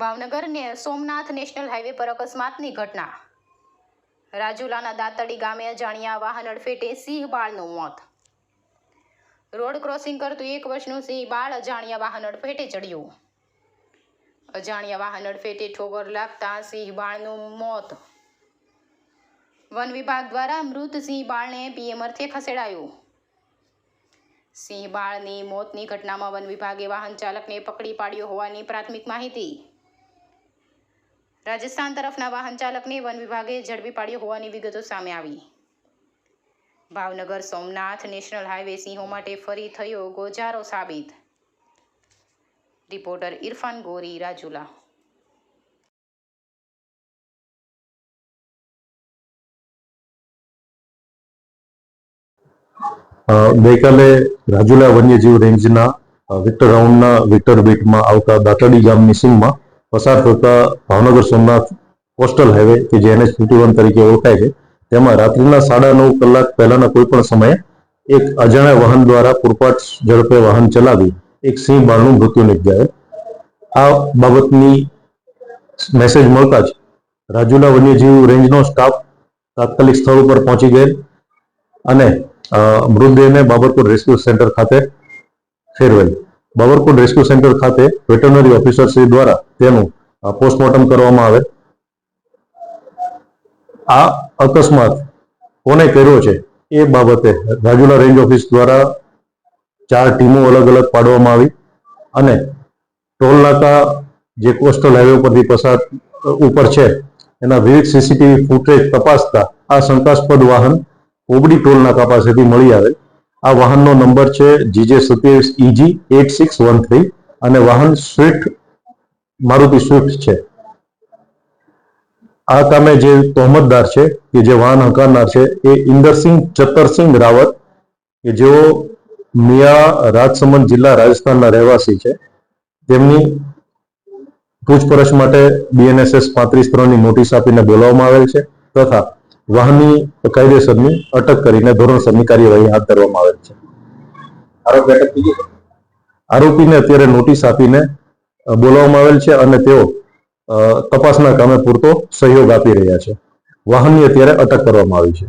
Bhavnagar Somnath national highway પર અકસ્માતની ઘટના। રાજુલાના દાતડી ગામે અજાણ્યા વાહન અડફેટે સિંહ બાળનું મોત। રોડ ક્રોસિંગ કરતું 1 વર્ષનું સિંહ બાળ અજાણ્યા વાહન અડફેટે ચડ્યું। અજાણ્યા વાહન અડફેટે ઠોકર લાગતા સિંહ બાળનું મોત। વન વિભાગ દ્વારા મૃત સિંહ બાળને પીએમ અર્થે ખસેડાયું। સિંહ બાળની મોતની ઘટનામાં વન વિભાગે વાહન ચાલકને પકડી પાડ્યો હોવાની પ્રાથમિક માહિતી। રાજસ્થાન તરફના વાહન ચાલકને વન વિભાગે ઝડપી પાડ્યો હોવાની વિગતો સામે આવી। ભાવનગર સોમનાથ નેશનલ હાઈવે સિંહો માટે ફરી થયો ગોજારો સાબિત। રિપોર્ટર ઇરફાન ગોરી, રાજુલા। ગઈકાલે રાજુલા વન્યજીવ રેન્જના વિક્ટર રાઉન્ડના વિક્ટર બીટમાં આવતા દાતડી ગામની સીમમાં પસાર થતા ભાવનગર સોમનાથ કોસ્ટલ હાઈવે કે જે NH-51 તરીકે ઓળખાય છે તેમાં રાત્રિના 9:30 કલાક પહેલાના કોઈ પણ સમયે એક અજાણ્યા વાહન દ્વારા પૂરપાટ ઝડપે વાહન ચલાવી એક સિંહ બાળનું મૃત્યુ નિપજાયું। આ બાબતની મેસેજ મળતા જ રાજુલા વન્યજીવ રેન્જનો સ્ટાફ તાત્કાલિક સ્થળ ઉપર પહોંચી ગયેલ અને મૃતદેહને બાબરકોટ રેસ્ક્યુ સેન્ટર ખાતે ફેરવેલ। બાબરકોટ રેસ્ક્યુ સેન્ટર ખાતે વેટરનરી ઓફિસર શ્રી દ્વારા તેનું પોસ્ટમોર્ટમ કરવામાં આવે। આ અકસ્માત કોને કર્યો છે એ બાબતે રાજુલા રેન્જ ઓફિસ દ્વારા 4 ટીમો અલગ અલગ પાડવામાં આવી અને ટોલ નાકા જે કોસ્ટલ હાઈવે પરથી પસાર ઉપર છે એના વિવિધ સીસીટીવી ફૂટેજ તપાસતા આ શંકાસ્પદ વાહન ઓબડી ટોલ નાકા પાસેથી મળી આવે। આ વાહનનો નંબર છે GJ27EG 8613 અને વાહન મારુતિ સ્વિફ્ટ છે। આ કામે જે તહોમતદાર છે કે જે વાહન હંકારનાર છે એ ઇન્દરસિંહ ચતરસિંહ રાવત કે જેઓ મિયા રાજસમંદ જિલ્લા રાજસ્થાનના રહેવાસી છે। તેમની પૂછપરછ માટે BNSS 35(3) ની નોટિસ આપીને બોલાવવામાં આવેલ છે તથા વાહનની કાયદેસરની અટક કરીને ધોરણસરની કાર્યવાહી હાથ ધરવામાં આવેલ છે। આરોપીને અત્યારે નોટિસ આપીને બોલાવવામાં આવેલ છે અને તેઓ તપાસના કામે પૂરતો સહયોગ આપી રહ્યા છે। વાહનની અત્યારે અટક કરવામાં આવી છે।